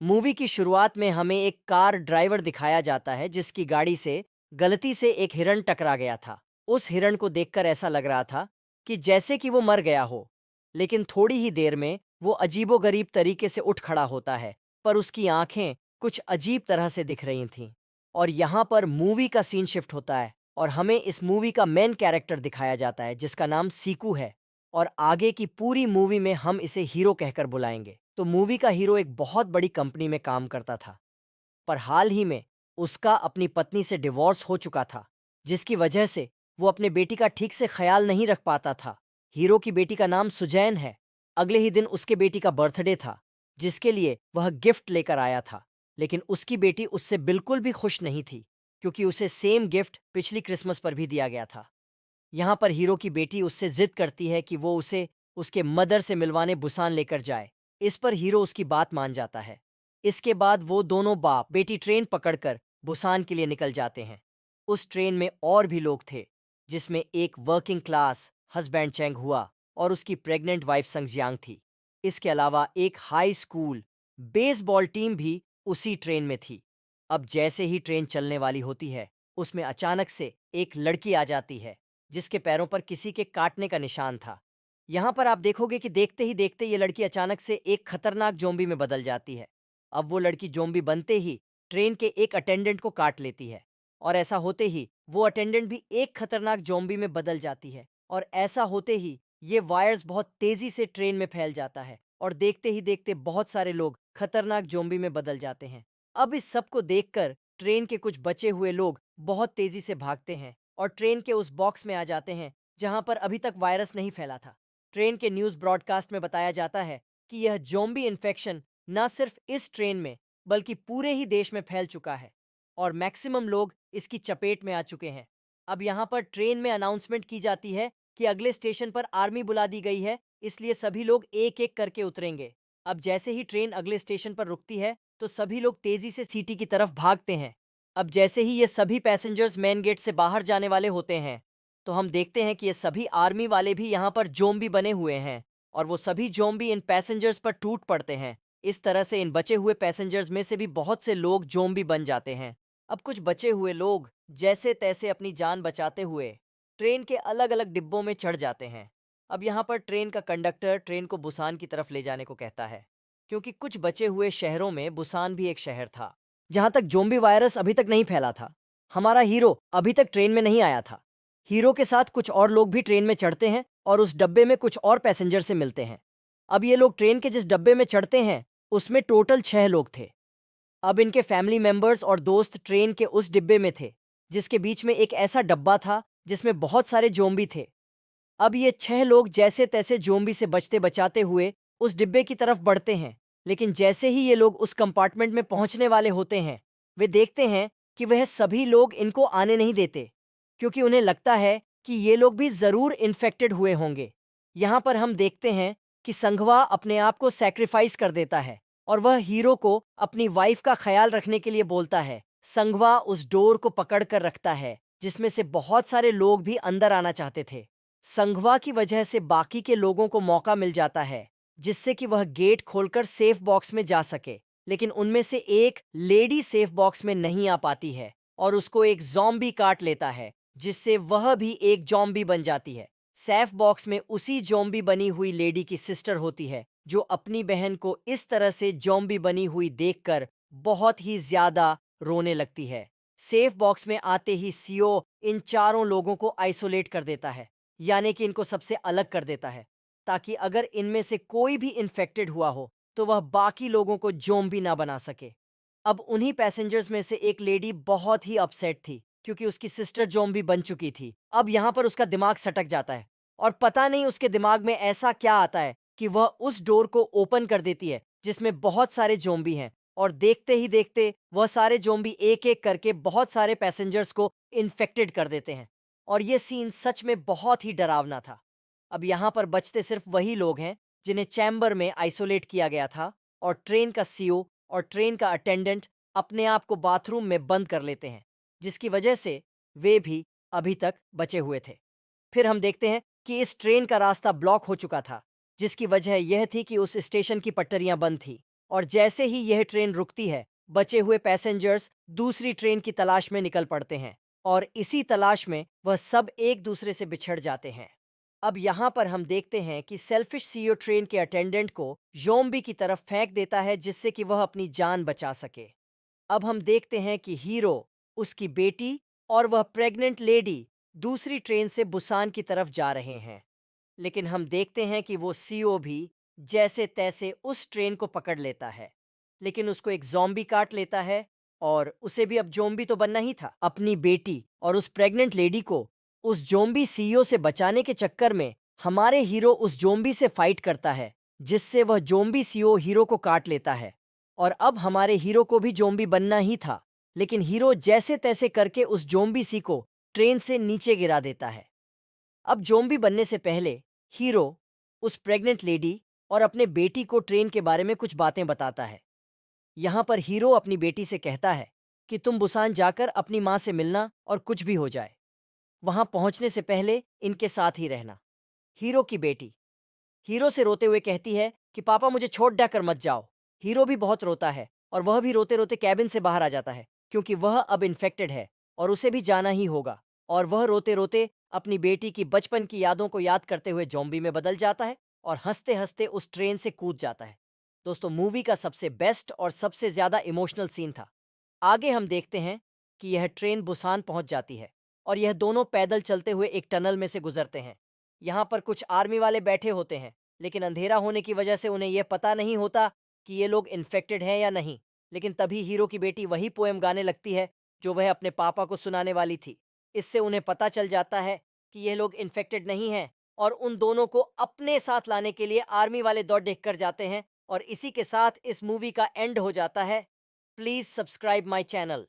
Movie की शुरुआत में हमें एक कार ड्राइवर दिखाया जाता है जिसकी गाड़ी से गलती से एक हिरण टकरा गया था। उस हिरण को देखकर ऐसा लग रहा था कि जैसे कि वो मर गया हो, लेकिन थोड़ी ही देर में वो अजीबोगरीब तरीके से उठ खड़ा होता है, पर उसकी आंखें कुछ अजीब तरह से दिख रही थीं। और यहाँ पर मूवी का सीन शिफ्ट होता है और हमें इस मूवी का मेन कैरेक्टर दिखाया जाता है जिसका नाम सीकू है। और आगे की पूरी मूवी में हम इसे हीरो कहकर बुलाएंगे। तो मूवी का हीरो एक बहुत बड़ी कंपनी में काम करता था, पर हाल ही में उसका अपनी पत्नी से डिवोर्स हो चुका था, जिसकी वजह से वो अपने बेटी का ठीक से ख्याल नहीं रख पाता था। हीरो की बेटी का नाम सुजैन है। अगले ही दिन उसके बेटी का बर्थडे था, जिसके लिए वह गिफ्ट लेकर आया था, लेकिन उसकी बेटी उससे बिल्कुल भी खुश नहीं थी, क्योंकि उसे सेम गिफ्ट पिछली क्रिसमस पर भी दिया गया था। यहाँ पर हीरो की बेटी उससे जिद करती है कि वो उसे उसके मदर से मिलवाने बुसान लेकर जाए। इस पर हीरो उसकी बात मान जाता है। इसके बाद वो दोनों बाप बेटी ट्रेन पकड़कर बुसान के लिए निकल जाते हैं। उस ट्रेन में और भी लोग थे, जिसमें एक वर्किंग क्लास हस्बैंड चेंग हुआ और उसकी प्रेग्नेंट वाइफ संगजियांग थी। इसके अलावा एक हाई स्कूल बेसबॉल टीम भी उसी ट्रेन में थी। अब जैसे ही ट्रेन चलने वाली होती है, उसमें अचानक से एक लड़की आ जाती है, जिसके पैरों पर किसी के काटने का निशान था। यहाँ पर आप देखोगे कि देखते ही देखते ये लड़की अचानक से एक खतरनाक ज़ोंबी में बदल जाती है। अब वो लड़की ज़ोंबी बनते ही ट्रेन के एक अटेंडेंट को काट लेती है, और ऐसा होते ही वो अटेंडेंट भी एक खतरनाक ज़ोंबी में बदल जाती है, और ऐसा होते ही ये वायरस बहुत तेज़ी से ट्रेन में फैल जाता है, और देखते ही देखते बहुत सारे लोग खतरनाक ज़ोंबी में बदल जाते हैं। अब इस सब को देखकर ट्रेन के कुछ बचे हुए लोग बहुत तेज़ी से भागते हैं और ट्रेन के उस बॉक्स में आ जाते हैं जहां पर अभी तक वायरस नहीं फैला था। ट्रेन के न्यूज़ ब्रॉडकास्ट में बताया जाता है कि यह ज़ोंबी इन्फेक्शन न सिर्फ इस ट्रेन में बल्कि पूरे ही देश में फैल चुका है और मैक्सिमम लोग इसकी चपेट में आ चुके हैं। अब यहाँ पर ट्रेन में अनाउंसमेंट की जाती है कि अगले स्टेशन पर आर्मी बुला दी गई है, इसलिए सभी लोग एक एक करके उतरेंगे। अब जैसे ही ट्रेन अगले स्टेशन पर रुकती है, तो सभी लोग तेजी से सिटी की तरफ भागते हैं। अब जैसे ही ये सभी पैसेंजर्स मेन गेट से बाहर जाने वाले होते हैं, तो हम देखते हैं कि ये सभी आर्मी वाले भी यहाँ पर ज़ोंबी बने हुए हैं, और वो सभी ज़ोंबी इन पैसेंजर्स पर टूट पड़ते हैं। इस तरह से इन बचे हुए पैसेंजर्स में से भी बहुत से लोग ज़ोंबी बन जाते हैं। अब कुछ बचे हुए लोग जैसे तैसे अपनी जान बचाते हुए ट्रेन के अलग अलग डिब्बों में चढ़ जाते हैं। अब यहाँ पर ट्रेन का कंडक्टर ट्रेन को बुसान की तरफ ले जाने को कहता है, क्योंकि कुछ बचे हुए शहरों में बुसान भी एक शहर था जहां तक ज़ोंबी वायरस अभी तक नहीं फैला था। हमारा हीरो अभी तक ट्रेन में नहीं आया था। हीरो के साथ कुछ और लोग भी ट्रेन में चढ़ते हैं और उस डब्बे में कुछ और पैसेंजर से मिलते हैं। अब ये लोग ट्रेन के जिस डब्बे में चढ़ते हैं, उसमें टोटल 6 लोग थे। अब इनके फैमिली मेंबर्स और दोस्त ट्रेन के उस डिब्बे में थे, जिसके बीच में एक ऐसा डब्बा था जिसमें बहुत सारे ज़ोंबी थे। अब ये 6 लोग जैसे तैसे ज़ोंबी से बचते बचाते हुए उस डिब्बे की तरफ बढ़ते हैं, लेकिन जैसे ही ये लोग उस कंपार्टमेंट में पहुंचने वाले होते हैं, वे देखते हैं कि वह सभी लोग इनको आने नहीं देते, क्योंकि उन्हें लगता है कि ये लोग भी ज़रूर इन्फेक्टेड हुए होंगे। यहाँ पर हम देखते हैं कि संघवा अपने आप को सैक्रिफाइस कर देता है और वह हीरो को अपनी वाइफ का ख्याल रखने के लिए बोलता है। संघवा उस डोर को पकड़ कर रखता है, जिसमें से बहुत सारे लोग भी अंदर आना चाहते थे। संघवा की वजह से बाकी के लोगों को मौका मिल जाता है, जिससे कि वह गेट खोलकर सेफ बॉक्स में जा सके, लेकिन उनमें से एक लेडी सेफ बॉक्स में नहीं आ पाती है और उसको एक ज़ॉम्बी काट लेता है, जिससे वह भी एक ज़ॉम्बी बन जाती है। सेफ बॉक्स में उसी ज़ॉम्बी बनी हुई लेडी की सिस्टर होती है, जो अपनी बहन को इस तरह से ज़ॉम्बी बनी हुई देखकर बहुत ही ज्यादा रोने लगती है। सेफ बॉक्स में आते ही सीओ इन चारों लोगों को आइसोलेट कर देता है, यानी कि इनको सबसे अलग कर देता है, ताकि अगर इनमें से कोई भी इन्फेक्टेड हुआ हो तो वह बाकी लोगों को ज़ॉम्बी ना बना सके। अब उन्हीं पैसेंजर्स में से एक लेडी बहुत ही अपसेट थी, क्योंकि उसकी सिस्टर ज़ॉम्बी बन चुकी थी। अब यहाँ पर उसका दिमाग सटक जाता है और पता नहीं उसके दिमाग में ऐसा क्या आता है कि वह उस डोर को ओपन कर देती है जिसमें बहुत सारे ज़ॉम्बी हैं, और देखते ही देखते वह सारे ज़ॉम्बी एक एक करके बहुत सारे पैसेंजर्स को इन्फेक्टेड कर देते हैं। और ये सीन सच में बहुत ही डरावना था। अब यहाँ पर बचते सिर्फ वही लोग हैं जिन्हें चैम्बर में आइसोलेट किया गया था, और ट्रेन का सीओ और ट्रेन का अटेंडेंट अपने आप को बाथरूम में बंद कर लेते हैं, जिसकी वजह से वे भी अभी तक बचे हुए थे। फिर हम देखते हैं कि इस ट्रेन का रास्ता ब्लॉक हो चुका था, जिसकी वजह यह थी कि उस स्टेशन की पटरियां बंद थी। और जैसे ही यह ट्रेन रुकती है, बचे हुए पैसेंजर्स दूसरी ट्रेन की तलाश में निकल पड़ते हैं और इसी तलाश में वह सब एक दूसरे से बिछड़ जाते हैं। अब यहाँ पर हम देखते हैं कि सेल्फिश सीईओ ट्रेन के अटेंडेंट को ज़ॉम्बी की तरफ फेंक देता है जिससे कि वह अपनी जान बचा सके। अब हम देखते हैं कि हीरो, उसकी बेटी और वह प्रेग्नेंट लेडी दूसरी ट्रेन से बुसान की तरफ जा रहे हैं। लेकिन हम देखते हैं कि वो सीईओ भी जैसे तैसे उस ट्रेन को पकड़ लेता है, लेकिन उसको एक ज़ॉम्बी काट लेता है और उसे भी अब ज़ॉम्बी तो बनना ही था। अपनी बेटी और उस प्रेग्नेंट लेडी को उस ज़ॉम्बी सीईओ से बचाने के चक्कर में हमारे हीरो उस ज़ॉम्बी से फाइट करता है, जिससे वह ज़ॉम्बी सीईओ हीरो को काट लेता है। और अब हमारे हीरो को भी ज़ॉम्बी बनना ही था, लेकिन हीरो जैसे तैसे करके उस ज़ॉम्बी सी को ट्रेन से नीचे गिरा देता है। अब ज़ॉम्बी बनने से पहले हीरो उस प्रेग्नेंट लेडी और अपने बेटी को ट्रेन के बारे में कुछ बातें बताता है। यहाँ पर हीरो अपनी बेटी से कहता है कि तुम बुसान जाकर अपनी माँ से मिलना और कुछ भी हो जाए, वहां पहुंचने से पहले इनके साथ ही रहना। हीरो की बेटी हीरो से रोते हुए कहती है कि पापा मुझे छोड़ कर मत जाओ। हीरो भी बहुत रोता है और वह भी रोते रोते कैबिन से बाहर आ जाता है क्योंकि वह अब इन्फेक्टेड है और उसे भी जाना ही होगा। और वह रोते रोते अपनी बेटी की बचपन की यादों को याद करते हुए ज़ॉम्बी में बदल जाता है और हंसते हंसते उस ट्रेन से कूद जाता है। दोस्तों, मूवी का सबसे बेस्ट और सबसे ज़्यादा इमोशनल सीन था। आगे हम देखते हैं कि यह ट्रेन बुसान पहुंच जाती है और यह दोनों पैदल चलते हुए एक टनल में से गुजरते हैं। यहाँ पर कुछ आर्मी वाले बैठे होते हैं, लेकिन अंधेरा होने की वजह से उन्हें यह पता नहीं होता कि ये लोग इन्फेक्टेड हैं या नहीं। लेकिन तभी हीरो की बेटी वही पोएम गाने लगती है जो वह अपने पापा को सुनाने वाली थी। इससे उन्हें पता चल जाता है कि ये लोग इन्फेक्टेड नहीं हैं और उन दोनों को अपने साथ लाने के लिए आर्मी वाले दौड़ देख कर जाते हैं। और इसी के साथ इस मूवी का एंड हो जाता है। Please subscribe my channel.